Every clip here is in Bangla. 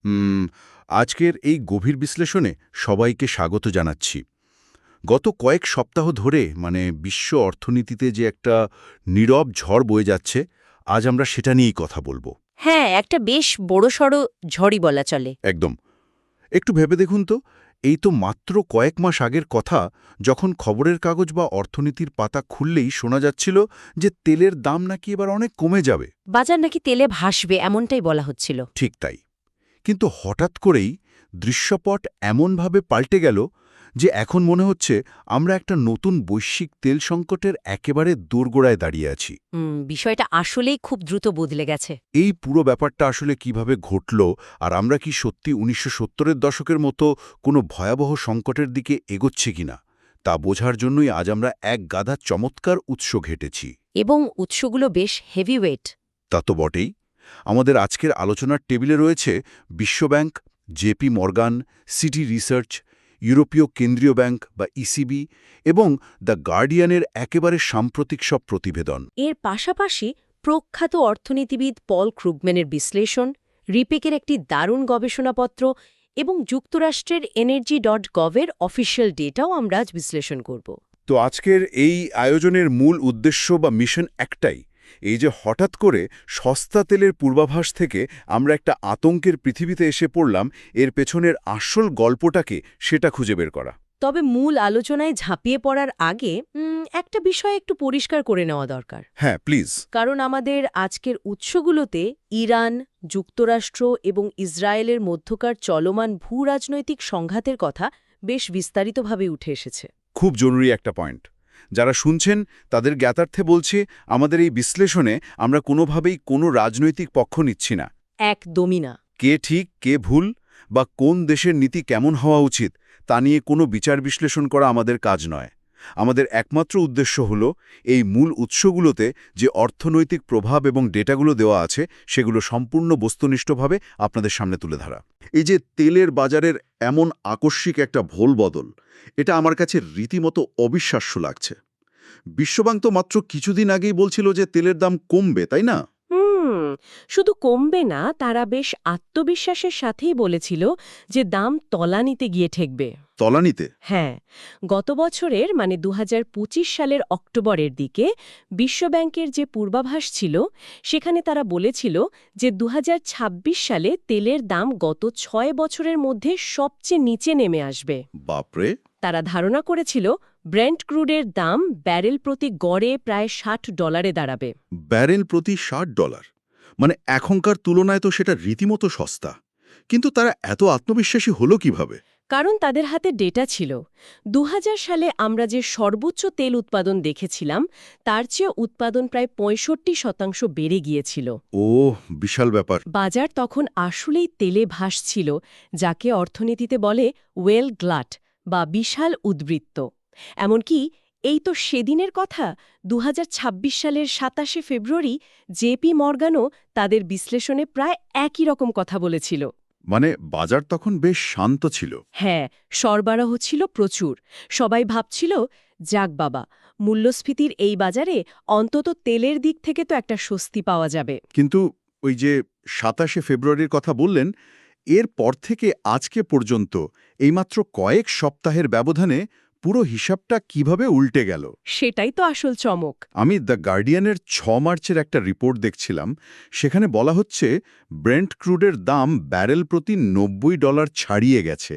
হুম, আজকের এই গভীর বিশ্লেষণে সবাইকে স্বাগত জানাচ্ছি। গত কয়েক সপ্তাহ ধরে বিশ্ব অর্থনীতিতে যে একটা নীরব ঝড় বয়ে যাচ্ছে, আজ আমরা সেটা নিয়েই কথা বলবো। হ্যাঁ, একটা বেশ বড়সড় ঝড়ই বলা চলে। একদম। একটু ভেবে দেখুন তো, এই তো মাত্র কয়েক মাস আগের কথা, যখন খবরের কাগজ বা অর্থনীতির পাতা খুললেই শোনা যাচ্ছিল যে তেলের দাম নাকি এবার অনেক কমে যাবে। বাজার নাকি তেলে ভাসবে এমনটাই বলা হচ্ছিল। ঠিক তাই। কিন্তু হঠাৎ করেই দৃশ্যপট এমনভাবে পাল্টে গেল যে এখন মনে হচ্ছে আমরা একটা নতুন বৈশ্বিক তেল সংকটের একেবারে দোরগোড়ায় দাঁড়িয়ে আছি। বিষয়টা আসলেই খুব দ্রুত বদলে গেছে। এই পুরো ব্যাপারটা আসলে কিভাবে ঘটল, আর আমরা কি সত্যি ১৯৭০-এর দশকের মতো কোনো ভয়াবহ সংকটের দিকে এগোচ্ছে কিনা, তা বোঝার জন্যই আজ আমরা এক গাদা চমৎকার উৎস ঘেটেছি। এবং উৎসগুলো বেশ হেভিওয়েট। তা তো বটেই। আমাদের আজকের আলোচনার টেবিলে রয়েছে বিশ্বব্যাংক, জেপি মর্গান, সিটি রিসার্চ, ইউরোপীয় কেন্দ্রীয় ব্যাংক বা ইসিবি এবং দ্য গার্ডিয়ানের একেবারে সাম্প্রতিক সব প্রতিবেদন। এর পাশাপাশি প্রখ্যাত অর্থনীতিবিদ পল ক্রুগম্যানের বিশ্লেষণ, রিপেকের একটি দারুণ গবেষণাপত্র এবং যুক্তরাষ্ট্রের energy.gov-এর অফিসিয়াল ডেটাও আমরা আজ বিশ্লেষণ করব। তো আজকের এই আয়োজনের মূল উদ্দেশ্য বা মিশন একটাই, এই যে হঠাৎ করে সস্তা তেলের পূর্বাভাস থেকে আমরা একটা আতঙ্কের পৃথিবীতে এসে পড়লাম, এর পেছনের আসল গল্পটাকে সেটা খুঁজে বের করা। তবে মূল আলোচনায় ঝাঁপিয়ে পড়ার আগে একটা বিষয় একটু পরিষ্কার করে নেওয়া দরকার। হ্যাঁ, প্লিজ। কারণ আমাদের আজকের উৎসগুলোতে ইরান, যুক্তরাষ্ট্র এবং ইসরায়েলের মধ্যকার চলমান ভূরাজনৈতিক সংঘাতের কথা বেশ বিস্তারিতভাবে উঠে এসেছে। খুব জরুরি একটা পয়েন্ট। যারা শুনছেন তাদের জ্ঞাতার্থে বলছি, আমাদের এই বিশ্লেষণে আমরা কোনোভাবেই কোনো রাজনৈতিক পক্ষ নিচ্ছি না। একদমই না। কে ঠিক, কে ভুল, বা কোন দেশের নীতি কেমন হওয়া উচিত তা নিয়ে কোনো বিচার বিশ্লেষণ করা আমাদের কাজ নয়। আমাদের একমাত্র উদ্দেশ্য হল এই মূল উৎসগুলোতে যে অর্থনৈতিক প্রভাব এবং ডেটাগুলো দেওয়া আছে সেগুলো সম্পূর্ণ বস্তুনিষ্ঠভাবে আপনাদের সামনে তুলে ধরা। এই যে তেলের বাজারের এমন আকস্মিক একটা ভোল বদল, এটা আমার কাছে রীতিমতো অবিশ্বাস্য লাগছে। বিশ্বব্যাংক তো মাত্র কিছুদিন আগেই বলছিল যে তেলের দাম কমবে, তাই না? শুধু কমবে না, তারা বেশ আত্মবিশ্বাসের সাথেই বলেছিল যে দাম তলানিতে গিয়ে ঠেকবে। তলানিতে? হ্যাঁ, গত বছরের ২০২৫ সালের অক্টোবরের দিকে বিশ্বব্যাংকের যে পূর্বাভাস ছিল সেখানে তারা বলেছিল যে ২০২৬ সালে তেলের দাম গত ৬ বছরের মধ্যে সবচেয়ে নিচে নেমে আসবে। বাপরে! তারা ধারণা করেছিল ব্রেন্ট ক্রুডের দাম ব্যারেল প্রতি গড়ে প্রায় $৬০ দাঁড়াবে। ব্যারেল প্রতি $৬০? এখনকার তুলনায় তো সেটা রীতিমতো সস্তা। কিন্তু তারা এত আত্মবিশ্বাসী হলো কিভাবে? কারণ তাদের হাতে ডেটা ছিল। ২০০০ সালে আমরা যে সর্বোচ্চ তেল উৎপাদন দেখেছিলাম তার চেয়ে উৎপাদন প্রায় ৬৫% বেড়ে গিয়েছিল। ওহ, বিশাল ব্যাপার। বাজার তখন আসলেই তেলে ভাসছিল, যাকে অর্থনীতিতে বলে ওয়েল গ্লাট বা বিশাল উদ্বৃত্ত। এমনকি এই তো সেদিনের কথা, ২০২৬ সালের ২৭শে ফেব্রুয়ারি জেপি মর্গানও তাদের বিশ্লেষণে প্রায় একই রকম কথা বলেছিল। বাজার তখন বেশ শান্ত ছিল। হ্যাঁ, সরবরাহ ছিল প্রচুর। সবাই ভাবছিল, যাক বাবা, মূল্যস্ফীতির এই বাজারে অন্তত তেলের দিক থেকে তো একটা স্বস্তি পাওয়া যাবে। কিন্তু ওই যে ২৭শে ফেব্রুয়ারির কথা বললেন, এর পর থেকে আজকে পর্যন্ত এইমাত্র কয়েক সপ্তাহের ব্যবধানে পুরো হিসাবটা কিভাবে উল্টে গেল। সেটাই তো আসল চমক। আমি দ্য গার্ডিয়ানের ৬ মার্চের একটা রিপোর্ট দেখছিলাম। সেখানে বলা হচ্ছে ব্রেন্ট ক্রুডের দাম ব্যারেল প্রতি $৯০ ছাড়িয়ে গেছে।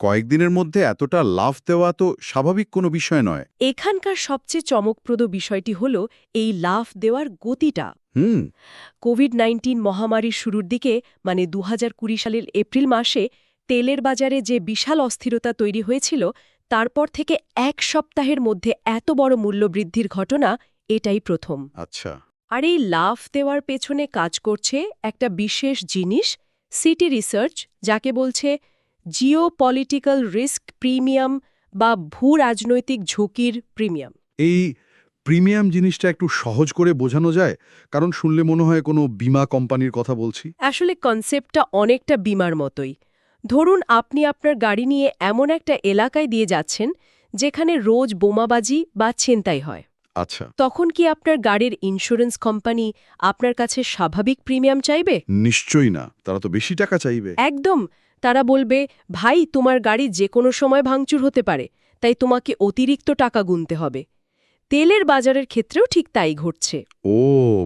কয়েকদিনের মধ্যে এতটা লাফ দেওয়া তো স্বাভাবিক কোনো বিষয় নয়। এখানকার সবচেয়ে চমকপ্রদ বিষয়টি হল এই লাফ দেওয়ার গতিটা। হুম। কোভিড-১৯ মহামারীর শুরুর দিকে ২০২০ সালের এপ্রিল মাসে তেলের বাজারে যে বিশাল অস্থিরতা তৈরি হয়েছিল, তারপর থেকে এক সপ্তাহের মধ্যে এত বড় মূল্যবৃদ্ধির ঘটনা এটাই প্রথম। আচ্ছা। আর এই লাফ দেওয়ার পেছনে কাজ করছে একটা বিশেষ জিনিস, সিটি রিসার্চ, যাকে বলছে জিওপলিটিক্যাল রিস্ক প্রিমিয়াম বা ভূরাজনৈতিক ঝুঁকির প্রিমিয়াম। এই প্রিমিয়াম জিনিসটা একটু সহজ করে বোঝানো যায়? কারণ শুনলে মনে হয় কোনো বীমা কোম্পানির কথা বলছি। আসলে কনসেপ্টটা অনেকটা বীমার মতোই। ধরুন আপনি আপনার গাড়ি নিয়ে এমন একটা এলাকায় দিয়ে যাচ্ছেন যেখানে রোজ বোমাবাজি বা ছিনতাই হয়। আচ্ছা, তখন কি আপনার গাড়ির ইন্স্যুরেন্স কোম্পানি আপনার কাছে স্বাভাবিক প্রিমিয়াম চাইবে? নিশ্চয়ই না, তারা তো বেশি টাকা চাইবে। একদম। তারা বলবে, ভাই তোমার গাড়ি যে কোনো সময় ভাঙচুর হতে পারে, তাই তোমাকে অতিরিক্ত টাকা গুনতে হবে। তেলের বাজারের ক্ষেত্রেও ঠিক তাই ঘটছে। ও,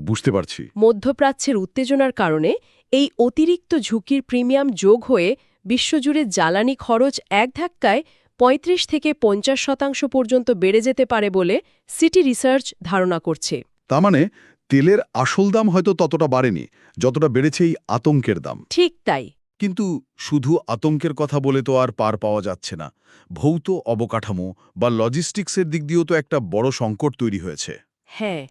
বুঝতে পারছি। মধ্যপ্রাচ্যের উত্তেজনার কারণে এই অতিরিক্ত ঝুঁকির প্রিমিয়াম যোগ হয়ে বিশ্বজুড়ে জ্বালানি খরচ এক ধাক্কায় ৩৫ থেকে ৫০% পর্যন্ত বেড়ে যেতে পারে বলে সিটি রিসার্চ ধারণা করছে। তার মানে তেলের আসল দাম হয়তো ততটা বাড়েনি যতটা বেড়েছে এই আতঙ্কের দাম। ঠিক তাই। কিন্তু শুধু আতঙ্কের কথা বলে তো আর পার পাওয়া যাচ্ছে না। ভৌত অবকাঠামো বা লজিস্টিক্সের দিক দিয়েও তো একটা বড় সংকট তৈরি হয়েছে। হ্যাঁ,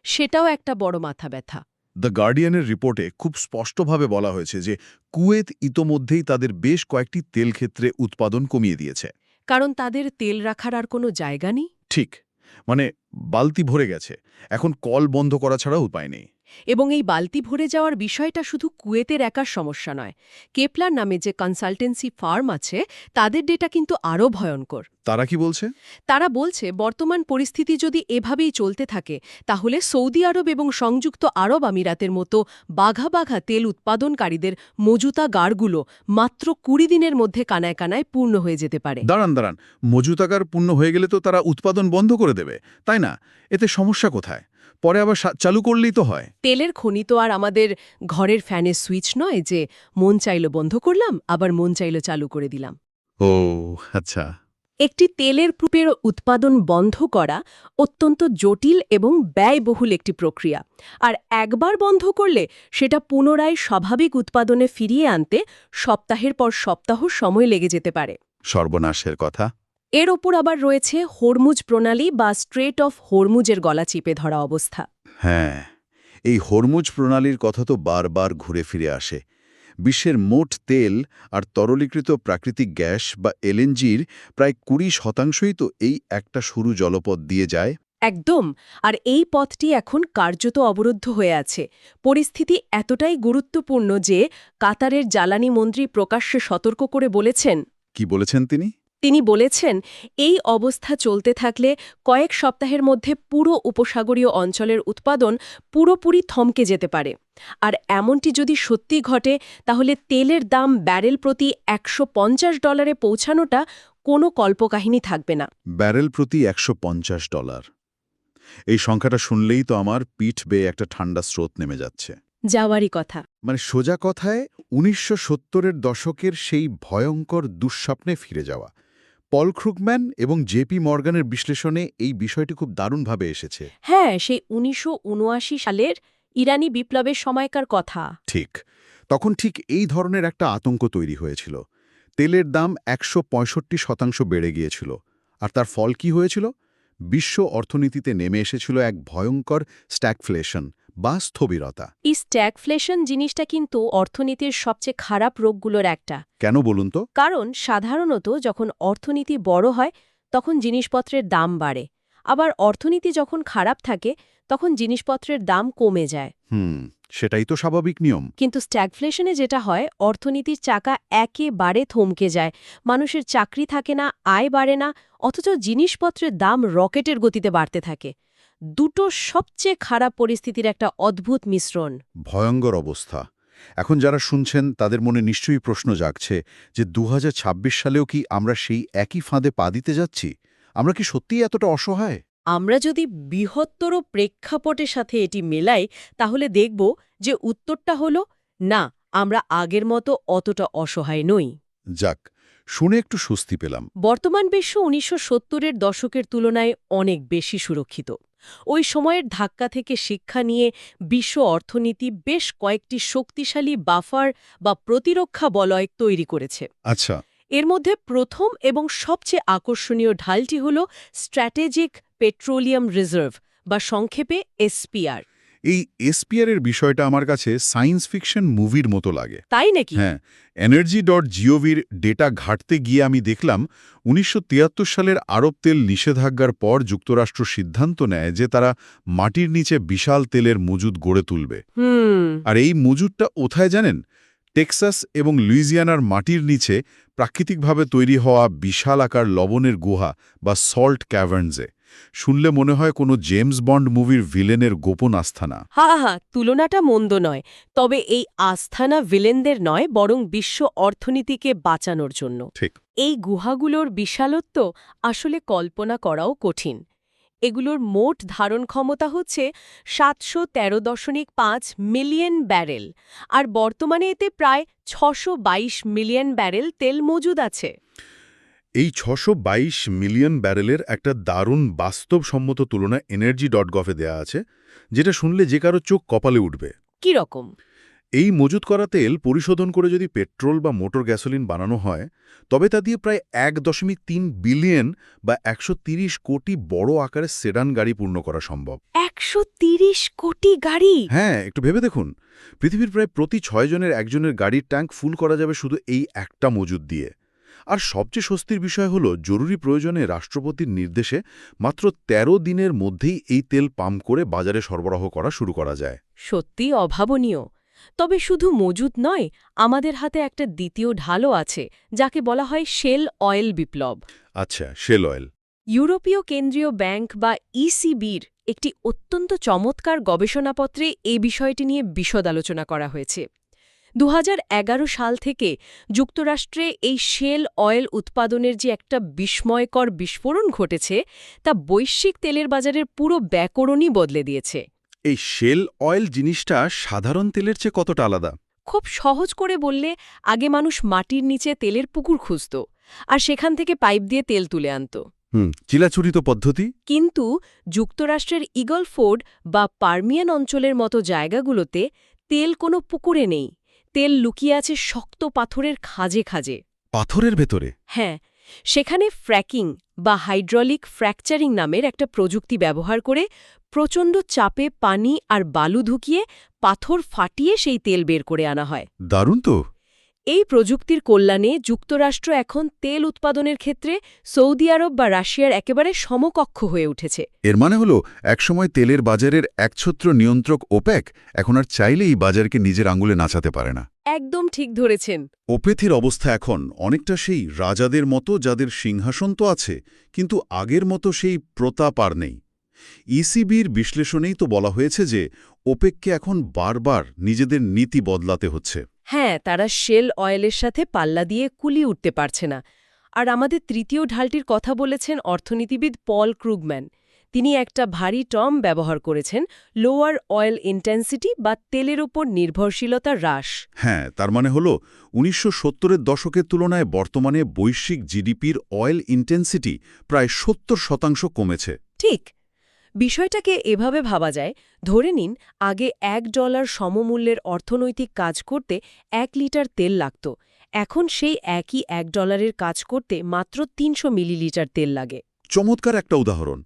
সেটাও একটা বড় মাথা ব্যথা। দ্য গার্ডিয়ানের রিপোর্টে খুব স্পষ্টভাবে বলা হয়েছে যে কুয়েত ইতোমধ্যেই তাদের বেশ কয়েকটি তেল ক্ষেত্রে উৎপাদন কমিয়ে দিয়েছে। কারণ তাদের তেল রাখার আর কোনো জায়গা নেই। ঠিক, মানে বালতি ভরে গেছে, এখন কল বন্ধ করা ছাড়া উপায় নেই। এবং এই বালতি ভরে যাওয়ার বিষয়টা শুধু কুয়েতের একার সমস্যা নয়। কেপলার নামে যে কনসালটেন্সি ফার্ম আছে, তাদের ডেটা কিন্তু আরও ভয়ঙ্কর। তারা কি বলছে? তারা বলছে বর্তমান পরিস্থিতি যদি এভাবেই চলতে থাকে, তাহলে সৌদি আরব এবং সংযুক্ত আরব আমিরাতের মতো বাঘা বাঘা তেল উৎপাদনকারীদের মজুতাগারগুলো মাত্র ২০ দিনের মধ্যে কানায় কানায় পূর্ণ হয়ে যেতে পারে। দাঁড়ান, মজুতাগার পূর্ণ হয়ে গেলে তো তারা উৎপাদন বন্ধ করে দেবে, তাই না? এতে সমস্যা কোথায়? পরে আবার চালু করলেই তো হয়। তেলের খনি তো আর আমাদের ঘরের ফ্যানের সুইচ নয় যে মন চাইল বন্ধ করলাম, আবার মন চাইল চালু করে দিলাম। ও আচ্ছা। একটি তেলের প্রূপের উৎপাদন বন্ধ করা অত্যন্ত জটিল এবং ব্যয়বহুল একটি প্রক্রিয়া, আর একবার বন্ধ করলে সেটা পুনরায় স্বাভাবিক উৎপাদনে ফিরিয়ে আনতে সপ্তাহের পর সপ্তাহ সময় লেগে যেতে পারে। সর্বনাশের কথা। এর ওপর আবার রয়েছে হরমুজ প্রণালী বা স্ট্রেট অফ হরমুজের গলা চিপে ধরা অবস্থা। হ্যাঁ, এই হরমুজ প্রণালীর কথা তো বারবার ঘুরে ফিরে আসে। বিশ্বের মোট তেল আর তরলীকৃত প্রাকৃতিক গ্যাস বা এলএনজির প্রায় ২০% তো এই একটা সরু জলপথ দিয়ে যায়। একদম। আর এই পথটি এখন কার্যত অবরুদ্ধ হয়ে আছে। পরিস্থিতি এতটাই গুরুত্বপূর্ণ যে কাতারের জ্বালানি মন্ত্রী প্রকাশ্যে সতর্ক করে বলেছেন। কি বলেছেন তিনি? তিনি বলেছেন, এই অবস্থা চলতে থাকলে কয়েক সপ্তাহের মধ্যে পুরো উপসাগরীয় অঞ্চলের উৎপাদন পুরোপুরি থমকে যেতে পারে। আর এমনটি যদি সত্যি ঘটে, তাহলে তেলের দাম ব্যারেল প্রতি $১৫০ পৌঁছানোটা কোনো কল্পকাহিনী থাকবে না। ব্যারেল প্রতি $১৫০। এই সংখ্যাটা শুনলেই তো আমার পিঠ বেয়ে একটা ঠান্ডা স্রোত নেমে যাচ্ছে। যাওয়ারই কথা। মানে সোজা কথায় ১৯৭০-এর দশকের সেই ভয়ঙ্কর দুঃস্বপ্নে ফিরে যাওয়া। পল ক্রুগম্যান এবং জেপি মর্গানের বিশ্লেষণে এই বিষয়টি খুব দারুণভাবে এসেছে। হ্যাঁ, সেই ১৯৭৯ সালের ইরানি বিপ্লবের সময়কার কথা। ঠিক, তখন ঠিক এই ধরনের একটা আতঙ্ক তৈরি হয়েছিল। তেলের দাম ১৬৫% বেড়ে গিয়েছিল। আর তার ফল কি হয়েছিল? বিশ্ব অর্থনীতিতে নেমে এসেছিল এক ভয়ঙ্কর স্ট্যাগফ্লেশন বা স্থবিরতা। এই স্ট্যাগফ্লেশন জিনিসটা কিন্তু অর্থনীতির সবচেয়ে খারাপ রোগগুলোর একটা। কেন বলুন তো? কারণ সাধারণত যখন অর্থনীতি বড় হয়, তখন জিনিসপত্রের দাম বাড়ে। আবার অর্থনীতি যখন খারাপ থাকে, তখন জিনিসপত্রের দাম কমে যায়। সেটাই তো স্বাভাবিক নিয়ম। কিন্তু স্ট্যাগফ্লেশনে যেটা হয়, অর্থনীতির চাকা একেবারে থমকে যায়। মানুষের চাকরি থাকে না, আয় বাড়ে না, অথচ জিনিসপত্রের দাম রকেটের গতিতে বাড়তে থাকে। দুটো সবচেয়ে খারাপ পরিস্থিতির একটা অদ্ভুত মিশ্রণ। ভয়ঙ্কর অবস্থা। এখন যারা শুনছেন তাদের মনে নিশ্চয়ই প্রশ্ন জাগছে যে ২০২৬ সালেও কি আমরা সেই একই ফাঁদে পা দিতে যাচ্ছি? আমরা কি সত্যিই এতটা অসহায়? আমরা যদি বৃহত্তর প্রেক্ষাপটের সাথে এটি মেলাই, তাহলে দেখব যে উত্তরটা হলো না, আমরা আগের মতো অতটা অসহায় নই। যাক, শুনে একটু স্বস্তি পেলাম। বর্তমান বিশ্ব ১৯৭০-এর দশকের তুলনায় অনেক বেশি সুরক্ষিত। ওই সময়ের ধাক্কা থেকে শিক্ষা নিয়ে বিশ্ব অর্থনীতি বেশ কয়েকটি শক্তিশালী বাফার বা প্রতিরক্ষা বলয় তৈরি করেছে। আচ্ছা। এর মধ্যে প্রথম এবং সবচেয়ে আকর্ষণীয় ঢালটি হল স্ট্র্যাটেজিক পেট্রোলিয়াম রিজার্ভ বা সংক্ষেপে এসপিআর। এই এসপিআর এর বিষয়টা আমার কাছে সায়েন্স ফিকশন মুভির মতো লাগে। তাই নাকি? হ্যাঁ, energy.gov-র ডেটা ঘাঁটতে গিয়ে আমি দেখলাম ১৯৭৩ সালের আরব তেল নিষেধাজ্ঞার পর যুক্তরাষ্ট্র সিদ্ধান্ত নেয় যে তারা মাটির নিচে বিশাল তেলের মজুদ গড়ে তুলবে। আর এই মজুদটা কোথায় জানেন? টেক্সাস এবং লুইজিয়ানার মাটির নিচে প্রাকৃতিকভাবে তৈরি হওয়া বিশাল আকার লবণের গুহা বা সল্ট ক্যাভার্নসে। শুনলে মনে হয় কোনো জেমস বন্ড মুভির ভিলেনের গোপন আস্থানা। হা, তুলনাটা মন্দ নয়, তবে এই আস্থানা ভিলেনদের নয়, বরং বিশ্ব অর্থনীতিকে বাঁচানোর জন্য। ঠিক। এই গুহাগুলোর বিশালত্ব আসলে কল্পনা করাও কঠিন। এগুলোর মোট ধারণ ক্ষমতা হচ্ছে ৭১৩.৫ মিলিয়ন ব্যারেল, আর বর্তমানে এতে প্রায় ৬২২ মিলিয়ন ব্যারেল তেল মজুদ আছে। এই ৬২২ মিলিয়ন ব্যারেলের একটা দারুণ বাস্তবসম্মত তুলনা energy.gov-এ দেয়া আছে, যেটা শুনলে যে কারো চোখ কপালে উঠবে। কি রকম? এই মজুত করা তেল পরিশোধন করে যদি পেট্রোল বা মোটর গ্যাসোলিন বানানো হয়, তবে তা দিয়ে প্রায় ১.৩ বিলিয়ন বা ১৩০ কোটি বড় আকারের সেডান গাড়ি পূর্ণ করা সম্ভব। ১৩০ কোটি গাড়ি! হ্যাঁ, একটু ভেবে দেখুন, পৃথিবীর প্রায় প্রতি ৬ জনের একজনের গাড়ির ট্যাঙ্ক ফুল করা যাবে শুধু এই একটা মজুত দিয়ে। আর সবচেয়ে স্বস্তির বিষয় হল, জরুরি প্রয়োজনে রাষ্ট্রপতির নির্দেশে মাত্র ১৩ দিনের মধ্যেই এই তেল পাম্প করে বাজারে সরবরাহ করা শুরু করা যায়। সত্যি অভাবনীয়। তবে শুধু মজুদ নয়, আমাদের হাতে একটা দ্বিতীয় ঢালও আছে, যাকে বলা হয় শেল অয়েল বিপ্লব। আচ্ছা, শেল অয়েল। ইউরোপীয় কেন্দ্রীয় ব্যাংক বা ইসিবির একটি অত্যন্ত চমৎকার গবেষণাপত্রে এই বিষয়টি নিয়ে বিশদ আলোচনা করা হয়েছে। ২০১১ সাল থেকে যুক্তরাষ্ট্রে এই শেল অয়েল উৎপাদনের যে একটা বিস্ময়কর বিস্ফোরণ ঘটেছে, তা বৈশ্বিক তেলের বাজারের পুরো ব্যাকরণই বদলে দিয়েছে। এই শেল অয়েল জিনিসটা সাধারণ তেলের চেয়ে কতটা আলাদা? খুব সহজ করে বললে, আগে মানুষ মাটির নিচে তেলের পুকুর খুঁজত, আর সেখান থেকে পাইপ দিয়ে তেল তুলে আনত। চিলাচুরিত পদ্ধতি। কিন্তু যুক্তরাষ্ট্রের ঈগল ফোর্ড বা পার্মিয়ান অঞ্চলের মতো জায়গাগুলোতে তেল কোনো পুকুরে নেই, তেল লুকিয়ে আছে শক্ত পাথরের খাঁজে খাঁজে। পাথরের ভেতরে? হ্যাঁ, সেখানে ফ্র্যাকিং বা হাইড্রলিক ফ্র্যাকচারিং নামের একটা প্রযুক্তি ব্যবহার করে প্রচণ্ড চাপে পানি আর বালু ঢুকিয়ে পাথর ফাটিয়ে সেই তেল বের করে আনা হয়। দারুণ তো। এই প্রযুক্তির কল্যাণে যুক্তরাষ্ট্র এখন তেল উৎপাদনের ক্ষেত্রে সৌদি আরব বা রাশিয়ার একেবারে সমকক্ষ হয়ে উঠেছে। এর মানে হলো, একসময় তেলের বাজারের একছত্র নিয়ন্ত্রক ওপেক এখন আর চাইলেই বাজারকে নিজের আঙুলে নাচাতে পারে না। একদম ঠিক ধরেছেন। ওপেথের অবস্থা এখন অনেকটা সেই রাজাদের মতো, যাদের সিংহাসন তো আছে, কিন্তু আগের মতো সেই প্রতাপ আর নেই। ইসিবির বিশ্লেষণেই তো বলা হয়েছে যে ওপেককে এখন বারবার নিজেদের নীতি বদলাতে হচ্ছে। হ্যাঁ, তারা শেল অয়েলের সাথে পাল্লা দিয়ে কুলিয়ে উঠতে পারছে না। আর আমাদের তৃতীয় ঢালটির কথা বলেছেন অর্থনীতিবিদ পল ক্রুগম্যান। তিনি একটা ভারী টার্ম ব্যবহার করেছেন, লোয়ার অয়েল ইন্টেন্সিটি বা তেলের ওপর নির্ভরশীলতা হ্রাস। হ্যাঁ, তার মানে হলো ১৯৭০-এর দশকের তুলনায় বর্তমানে বৈশ্বিক জিডিপির অয়েল ইন্টেন্সিটি প্রায় ৭০% কমেছে। ঠিক। বিষয়টাকে এভাবে ভাবা যায়, ধরে নিন আগে $১ সমমূল্যের অর্থনৈতিক কাজ করতে ১ লিটার তেল লাগত, এখন সেই একই $১ কাজ করতে মাত্র ৩০০ মিলিলিটার তেল লাগে। চমৎকার একটা উদাহরণ।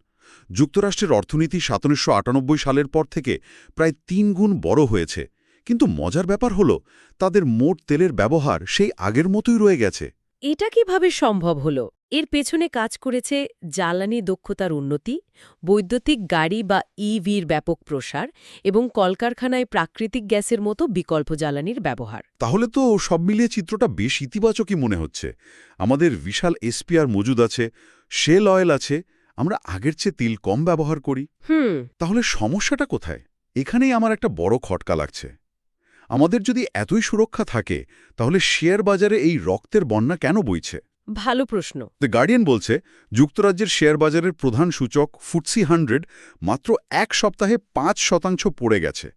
যুক্তরাষ্ট্রের অর্থনীতি ১৭৯৮ সালের পর থেকে প্রায় ৩ গুণ বড় হয়েছে, কিন্তু মজার ব্যাপার হলো তাদের মোট তেলের ব্যবহার সেই আগের মতোই রয়ে গেছে। এটা কিভাবে সম্ভব হলো? এর পেছনে কাজ করেছে জ্বালানি দক্ষতার উন্নতি, বৈদ্যুতিক গাড়ি বা ইভির ব্যাপক প্রসার এবং কলকারখানায় প্রাকৃতিক গ্যাসের মতো বিকল্প জ্বালানির ব্যবহার। তাহলে তো সব মিলিয়ে চিত্রটা বেশ ইতিবাচকই মনে হচ্ছে। আমাদের বিশাল এসপিআর মজুদ আছে, শেল অয়েল আছে, আমরা আগের চেয়ে তেল কম ব্যবহার করি। তাহলে সমস্যাটা কোথায়? এখানেই আমার একটা বড় খটকা লাগছে। আমাদের যদি এতই সুরক্ষা থাকে, তাহলে শেয়ার বাজারে এই রক্তের বন্যা কেন বইছে? ভালো প্রশ্ন। দ্য গার্ডিয়ান বলছে, যুক্তরাজ্যের শেয়ার বাজারের প্রধান সূচক FTSE 100 মাত্র ১ সপ্তাহে ৫% পড়ে গেছে।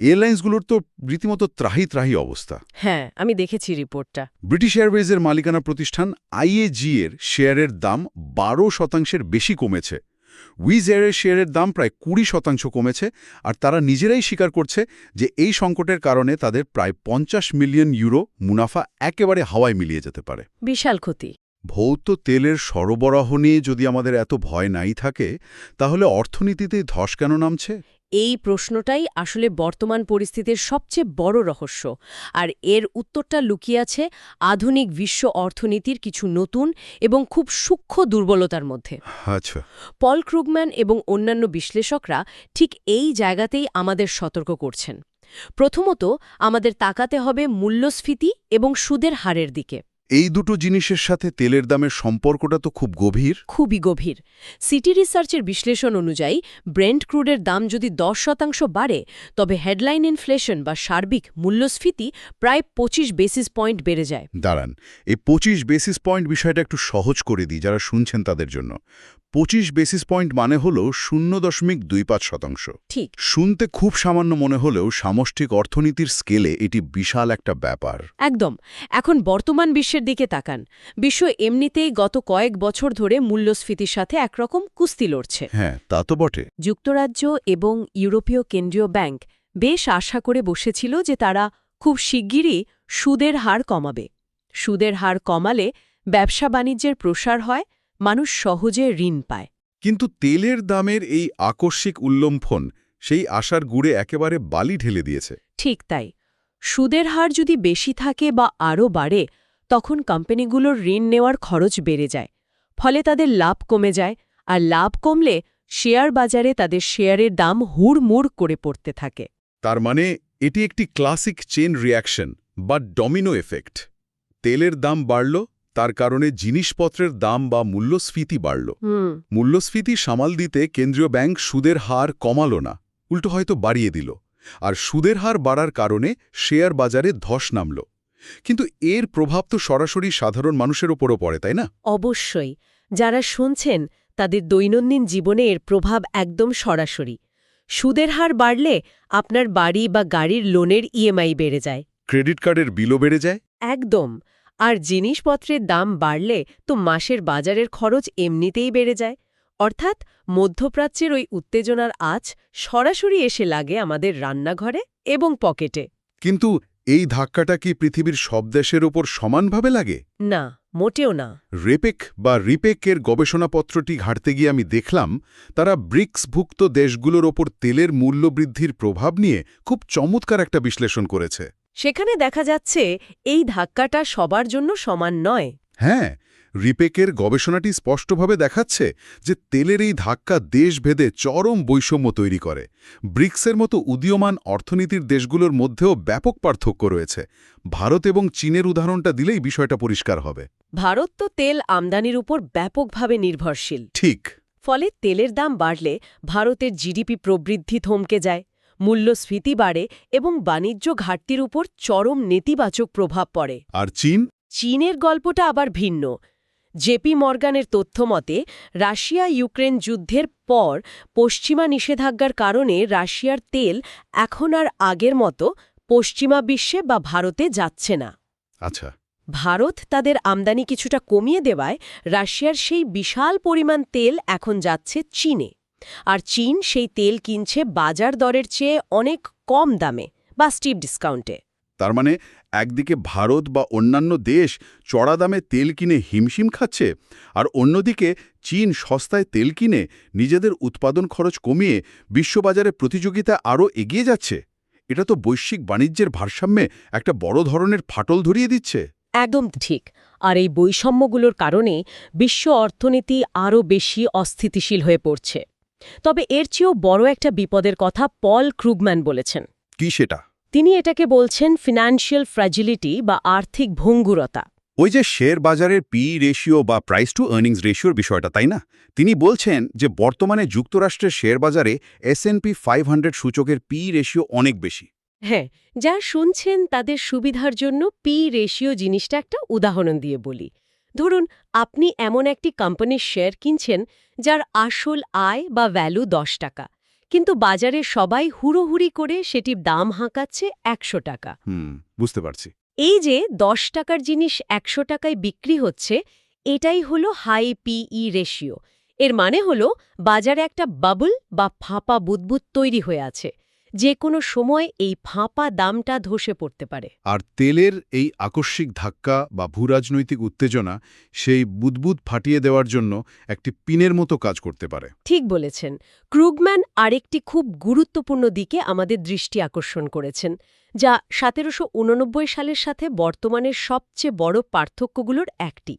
এয়ারলাইন্সগুলোর তো রীতিমতো ত্রাহি ত্রাহি অবস্থা। হ্যাঁ, আমি দেখেছি রিপোর্টটা। ব্রিটিশ এয়ারওয়েজের মালিকানা প্রতিষ্ঠান IAG এর শেয়ারের দাম ১২% বেশি কমেছে। উইজ এয়ারের শেয়ারের দাম প্রায় ২০% কমেছে, আর তারা নিজেরাই স্বীকার করছে যে এই সংকটের কারণে তাদের প্রায় ৫০ মিলিয়ন ইউরো মুনাফা একেবারে হাওয়ায় মিলিয়ে যেতে পারে। বিশাল ক্ষতি। ভৌত তেলের সরবরাহ নিয়ে যদি আমাদের এত ভয় নাই থাকে, তাহলে অর্থনীতিতে ধস কেন নামছে? এই প্রশ্নটাই আসলে বর্তমান পরিস্থিতির সবচেয়ে বড় রহস্য, আর এর উত্তরটা লুকিয়ে আছে আধুনিক বিশ্ব অর্থনীতির কিছু নতুন এবং খুব সূক্ষ্ম দুর্বলতার মধ্যে। আচ্ছা। পল ক্রুগম্যান এবং অন্যান্য বিশ্লেষকরা ঠিক এই জায়গাতেই আমাদের সতর্ক করছেন। প্রথমত, আমাদের তাকাতে হবে মূল্যস্ফীতি এবং সুদের হারের দিকে। এই দুটো জিনিসের সাথে তেলের দামের সম্পর্কটা তো খুব গভীর। খুবই গভীর। সিটি রিসার্চের বিশ্লেষণ অনুযায়ী ব্রেন্ট ক্রুডের দাম যদি 10% বাড়ে, তবে হেডলাইন ইনফ্লেশন বা সার্বিক মূল্যস্ফীতি প্রায় 25 বেসিস পয়েন্ট বেড়ে যায়। দাঁড়ান, এই 25 বেসিস পয়েন্ট বিষয়টা একটু সহজ করে দিই যারা শুনছেন তাদের জন্য। 25 বেসিস পয়েন্ট মানে হল 0.25%। ঠিক। শুনতে খুব সামান্য মনে হলেও সামষ্টিক অর্থনীতির স্কেলে এটি বিশাল একটা ব্যাপার। একদম। এখন বর্তমান বিশ্বের দিকে তাকান। বিশ্ব এমনিতেই গত কয়েক বছর ধরে মূল্যস্ফীতির সাথে একরকম কুস্তি লড়ছে। হ্যাঁ, তা তো বটে। যুক্তরাজ্য এবং ইউরোপীয় কেন্দ্রীয় ব্যাংক বেশ আশা করে বসেছিল যে তারা খুব শিগগিরই সুদের হার কমাবে। সুদের হার কমালে ব্যবসা বাণিজ্যের প্রসার হয়, মানুষ সহজে ঋণ পায়। কিন্তু তেলের দামের এই আকস্মিক উল্লম্ফন সেই আশার গুড়ে একেবারে বালি ঢেলে দিয়েছে। ঠিক তাই। সুদের হার যদি বেশি থাকে বা আরও বাড়ে, তখন কোম্পানিগুলোর ঋণ নেওয়ার খরচ বেড়ে যায়। ফলে তাদের লাভ কমে যায়, আর লাভ কমলে শেয়ার বাজারে তাদের শেয়ারের দাম হুড়মুড় করে পড়তে থাকে। তার মানে এটি একটি ক্লাসিক চেইন রিঅ্যাকশন বা ডমিনো এফেক্ট। তেলের দাম বাড়ল, তার কারণে জিনিসপত্রের দাম বা মূল্যস্ফীতি বাড়ল। মূল্যস্ফীতি সামাল দিতে কেন্দ্রীয় ব্যাংক সুদের হার কমালো না, উল্টো হয়তো বাড়িয়ে দিল। আর সুদের হার বাড়ার কারণে শেয়ার বাজারে ধস নামল। কিন্তু এর প্রভাব তো সরাসরি সাধারণ মানুষের ওপরও পড়ে, তাই না? অবশ্যই। যারা শুনছেন তাদের দৈনন্দিন জীবনে এর প্রভাব একদম সরাসরি। সুদের হার বাড়লে আপনার বাড়ি বা গাড়ির লোনের ইএমআই বেড়ে যায়। ক্রেডিট কার্ডের বিলও বেড়ে যায়। একদম। আর জিনিসপত্রের দাম বাড়লে তো মাসের বাজারের খরচ এমনিতেই বেড়ে যায়। অর্থাৎ মধ্যপ্রাচ্যের ওই উত্তেজনার আঁচ সরাসরি এসে লাগে আমাদের রান্নাঘরে এবং পকেটে। কিন্তু এই ধাক্কাটা কি পৃথিবীর সব দেশের ওপর সমানভাবে লাগে? না, মোটেও না। রেপেক বা রিপেকের গবেষণাপত্রটি ঘাঁটতে গিয়ে আমি দেখলাম তারা ব্রিক্সভুক্ত দেশগুলোর ওপর তেলের মূল্যবৃদ্ধির প্রভাব নিয়ে খুব চমৎকার একটা বিশ্লেষণ করেছে। সেখানে দেখা যাচ্ছে এই ধাক্কাটা সবার জন্য সমান নয়। হ্যাঁ, রিপেকের গবেষণাটি স্পষ্টভাবে দেখাচ্ছে যে তেলের এই ধাক্কা দেশভেদে চরম বৈষম্য তৈরি করে। ব্রিক্সের মতো উদীয়মান অর্থনীতির দেশগুলোর মধ্যেও ব্যাপক পার্থক্য রয়েছে। ভারত এবং চীনের উদাহরণটা দিলেই বিষয়টা পরিষ্কার হবে। ভারত তো তেল আমদানির উপর ব্যাপকভাবে নির্ভরশীল। ঠিক। ফলে তেলের দাম বাড়লে ভারতের জিডিপি প্রবৃদ্ধি থমকে যায়, মূল্যস্ফীতি বাড়ে এবং বাণিজ্য ঘাটতির উপর চরম নেতিবাচক প্রভাব পড়ে। আর চীন? চীনের গল্পটা আবার ভিন্ন। জেপি মর্গানের তথ্যমতে রাশিয়া ইউক্রেন যুদ্ধের পর পশ্চিমা নিষেধাজ্ঞার কারণে রাশিয়ার তেল এখন আর আগের মতো পশ্চিমা বিশ্বে বা ভারতে যাচ্ছে না। আচ্ছা। ভারত তাদের আমদানি কিছুটা কমিয়ে দেওয়ায় রাশিয়ার সেই বিশাল পরিমাণ তেল এখন যাচ্ছে চীনে। আর চীন সেই তেল কিনছে বাজার দরের চেয়ে অনেক কম দামে বা স্টিপ ডিসকাউন্টে। তার মানে একদিকে ভারত বা অন্যান্য দেশ চড়া দামে তেল কিনে হিমশিম খাচ্ছে, আর অন্যদিকে চীন সস্তায় তেল কিনে নিজেদের উৎপাদন খরচ কমিয়ে বিশ্ববাজারে প্রতিযোগিতা আরও এগিয়ে যাচ্ছে। এটা তো বৈশ্বিক বাণিজ্যের ভারসাম্যে একটা বড় ধরনের ফাটল ধরিয়ে দিচ্ছে। একদম ঠিক। আর এই বৈষম্যগুলোর কারণে বিশ্ব অর্থনীতি আরও বেশি অস্থিতিশীল হয়ে পড়ছে। তবে এর চেয়েও বড় একটা বিপদের কথা পল ক্রুগম্যান বলেছেন। কি সেটা? তিনি এটাকে বলছেন ফিনান্সিয়াল ফ্র্যাজিলিটি বা আর্থিক ভঙ্গুরতা। ওই যে শেয়ার বাজারের পি রেশিও বা প্রাইস টু আর্নিংস রেশিওর বিষয়টা, তাই না? তিনি বলছেন যে বর্তমানে যুক্তরাষ্ট্রের শেয়ার বাজারে S&P 500 সূচকের পি রেশিও অনেক বেশি। হ্যাঁ, যা শুনছেন তাদের সুবিধার জন্য পি রেশিও জিনিসটা একটা উদাহরণ দিয়ে বলি। ধরুন, আপনি এমন একটি কোম্পানির শেয়ার কিনছেন যার আসল আয় বা ভ্যালু 10 টাকা, কিন্তু বাজারে সবাই হুড়োহুড়ি করে সেটির দাম হাঁকাচ্ছে 100 টাকা। বুঝতে পারছি। এই যে 10 টাকার জিনিস 100 টাকায় বিক্রি হচ্ছে, এটাই হলো হাই পিই রেশিও। এর মানে হলো বাজারে একটা বাবল বা ফাঁপা বুদবুদ তৈরি হয়ে আছে। যে কোনো সময় এই ফাঁপা দামটা ধসে পড়তে পারে। আর তেলের এই আকস্মিক ধাক্কা বা ভূরাজনৈতিক উত্তেজনা সেই বুদবুদ ফাটিয়ে দেওয়ার জন্য একটি পিনের মতো কাজ করতে পারে। ঠিক বলেছেন। ক্রুগম্যান আরেকটি খুব গুরুত্বপূর্ণ দিকে আমাদের দৃষ্টি আকর্ষণ করেছেন, যা 1789 সালের সাথে বর্তমানের সবচেয়ে বড় পার্থক্যগুলোর একটি।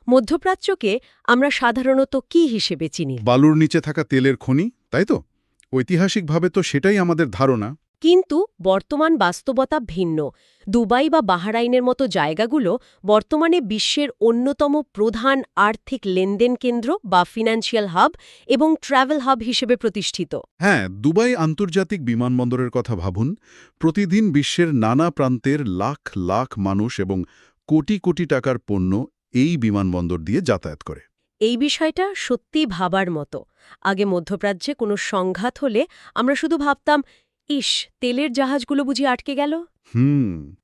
মধ্যপ্রাচ্যকে আমরা সাধারণত কি হিসেবে চিনি? বালুর নিচে থাকা তেলের খনি, তাই তো? ঐতিহাসিকভাবে তো সেটাই আমাদের ধারণা। কিন্তু বর্তমান বাস্তবতা ভিন্ন। দুবাই বা বাহরাইনের মতো জায়গাগুলো বর্তমানে বিশ্বের অন্যতম প্রধান আর্থিক লেনদেন কেন্দ্র বা ফিনান্সিয়াল হাব এবং ট্রাভেল হাব হিসেবে প্রতিষ্ঠিত। হ্যাঁ, দুবাই আন্তর্জাতিক বিমানবন্দরের কথা ভাবুন। প্রতিদিন বিশ্বের নানা প্রান্তের লাখ লাখ মানুষ এবং কোটি কোটি টাকার পণ্য এই বিমানবন্দর দিয়ে যাতায়াত করে। এই বিষয়টা সত্যি ভাবার মতো। আগে মধ্যপ্রাচ্যে কোনো সংঘাত হলে আমরা শুধু ভাবতাম, ইস, তেলের জাহাজগুলো বুঝি আটকে গেল।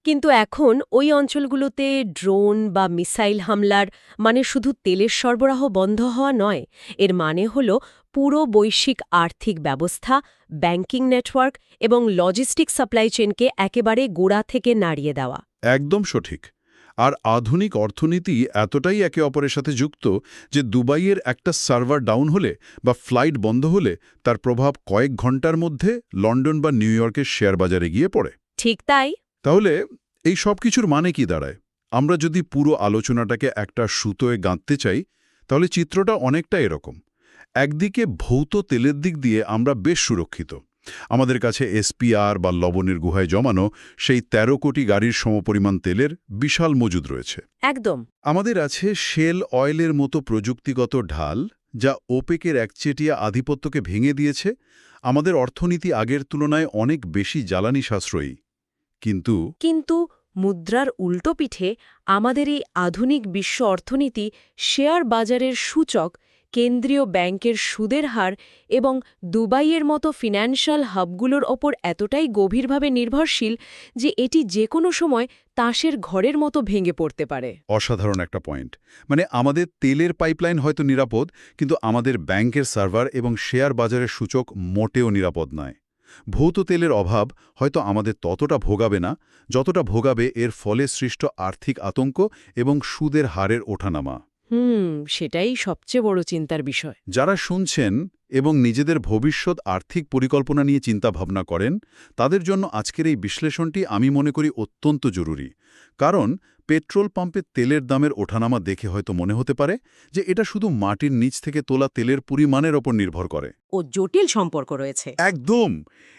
কিন্তু এখন ওই অঞ্চলগুলোতে ড্রোন বা মিসাইল হামলার মানে শুধু তেলের সরবরাহ বন্ধ হওয়া নয়, এর মানে হল পুরো বৈশ্বিক আর্থিক ব্যবস্থা, ব্যাংকিং নেটওয়ার্ক এবং লজিস্টিক সাপ্লাই চেনকে একেবারে গোড়া থেকে নাড়িয়ে দেওয়া। একদম সঠিক। আর আধুনিক অর্থনীতি এতটাই একে অপরের সাথে যুক্ত যে দুবাইয়ের একটা সার্ভার ডাউন হলে বা ফ্লাইট বন্ধ হলে তার প্রভাব কয়েক ঘন্টার মধ্যে লন্ডন বা নিউ ইয়র্কের শেয়ার বাজারে গিয়ে পড়ে। ঠিক তাই। তাহলে এই সব কিছুর মানে কি দাঁড়ায়? আমরা যদি পুরো আলোচনাটাকে একটা সুতোয় গাঁথতে চাই, তাহলে চিত্রটা অনেকটা এরকম। একদিকে ভৌত তেলের দিক দিয়ে আমরা বেশ সুরক্ষিত। আমাদের কাছে এসপিআর বা লবণের গুহায় জমানো সেই ১৩ কোটি গাড়ির সমপরিমাণ তেলের বিশাল মজুদ রয়েছে। একদম। আমাদের আছে শেল অয়েলের মতো প্রযুক্তিগত ঢাল, যা ওপেকের একচেটিয়া আধিপত্যকে ভেঙে দিয়েছে। আমাদের অর্থনীতি আগের তুলনায় অনেক বেশি জ্বালানি সাশ্রয়ী। কিন্তু মুদ্রার উল্টো পিঠে আমাদের এই আধুনিক বিশ্ব অর্থনীতি শেয়ার বাজারের সূচক, কেন্দ্রীয় ব্যাংকের সুদের হার এবং দুবাইয়ের মতো ফিন্যান্সিয়াল হাবগুলোর ওপর এতটাই গভীরভাবে নির্ভরশীল যে এটি যে কোনো সময় তাসের ঘরের মতো ভেঙে পড়তে পারে। অসাধারণ একটা পয়েন্ট। মানে আমাদের তেলের পাইপলাইন হয়তো নিরাপদ, কিন্তু আমাদের ব্যাংকের সার্ভার এবং শেয়ার বাজারের সূচক মোটেও নিরাপদ নয়। ভৌত তেলের অভাব হয়তো আমাদের ততটা ভোগাবে না, যতটা ভোগাবে এর ফলে সৃষ্ট আর্থিক আতঙ্ক এবং সুদের হারের ওঠানামা। সেটাই সবচেয়ে বড় চিন্তার বিষয়। যারা শুনছেন এবং নিজেদের ভবিষ্যৎ আর্থিক পরিকল্পনা নিয়ে চিন্তাভাবনা করেন, তাদের জন্য আজকের এই বিশ্লেষণটি আমি মনে করি অত্যন্ত জরুরি। কারণ পেট্রোল পাম্পে তেলের দামের ওঠানামা দেখে হয়তো মনে হতে পারে যে এটা শুধু মাটির নিচ থেকে তোলা তেলের পরিমাণের ওপর নির্ভর করে। ও জটিল সম্পর্ক রয়েছে। একদম।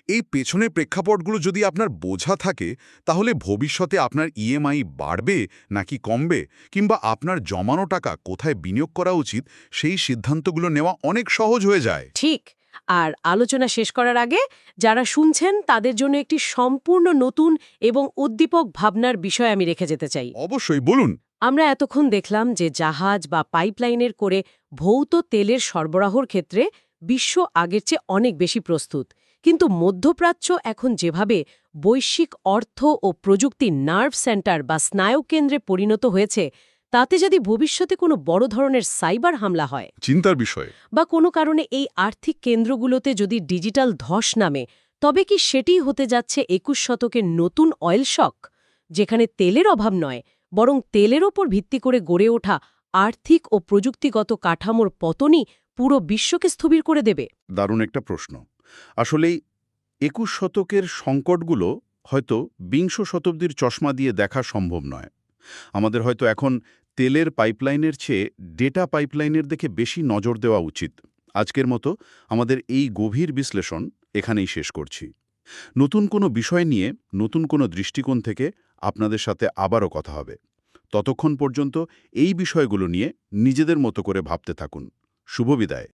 এই পেছনের প্রেক্ষাপটগুলো যদি আপনার বোঝা থাকে, তাহলে ভবিষ্যতে আপনার ইএমআই বাড়বে নাকি কমবে, কিংবা আপনার জমানো টাকা কোথায় বিনিয়োগ করা উচিত, সেই সিদ্ধান্তগুলো নেওয়া অনেক সহজ হয়ে যায়। ঠিক। আর আলোচনা শেষ করার আগে যারা শুনছেন তাদের জন্য একটি সম্পূর্ণ নতুন এবং উদ্দীপক ভাবনার বিষয় আমি রেখে যেতে চাই। অবশ্যই, বলুন। আমরা এতক্ষণ দেখলাম যে জাহাজ বা পাইপলাইনের করে ভৌত তেলের সরবরাহর ক্ষেত্রে বিশ্ব আগের চেয়ে অনেক বেশি প্রস্তুত। কিন্তু মধ্যপ্রাচ্য এখন যেভাবে বৈশ্বিক অর্থ ও প্রযুক্তির নার্ভ সেন্টার বা স্নায়ুকেন্দ্রে পরিণত হয়েছে, তাতে যদি ভবিষ্যতে কোনো বড় ধরনের সাইবার হামলা হয় চিন্তার বিষয়। বা কোনো কারণে এই আর্থিক কেন্দ্রগুলোতে যদি ডিজিটাল ধস নামে, তবে কি সেটিই হতে যাচ্ছে ২১ শতকের নতুন অয়েল শক, যেখানে তেলের অভাব নয়, বরং তেলের ওপর ভিত্তি করে গড়ে ওঠা আর্থিক ও প্রযুক্তিগত কাঠামোর পতনই পুরো বিশ্বকে স্থবির করে দেবে? দারুণ একটা প্রশ্ন। আসলেই ২১ শতকের সংকটগুলো হয়তো বিংশ শতাব্দীর চশমা দিয়ে দেখা সম্ভব নয়। আমাদের হয়তো এখন তেলের পাইপলাইনের চেয়ে ডেটা পাইপলাইনের দিকে বেশি নজর দেওয়া উচিত। আজকের মতো আমাদের এই গভীর বিশ্লেষণ এখানেই শেষ করছি। নতুন কোনো বিষয় নিয়ে নতুন কোনো দৃষ্টিকোণ থেকে আপনাদের সাথে আবারও কথা হবে। ততক্ষণ পর্যন্ত এই বিষয়গুলো নিয়ে নিজেদের মতো করে ভাবতে থাকুন। শুভ বিদায়।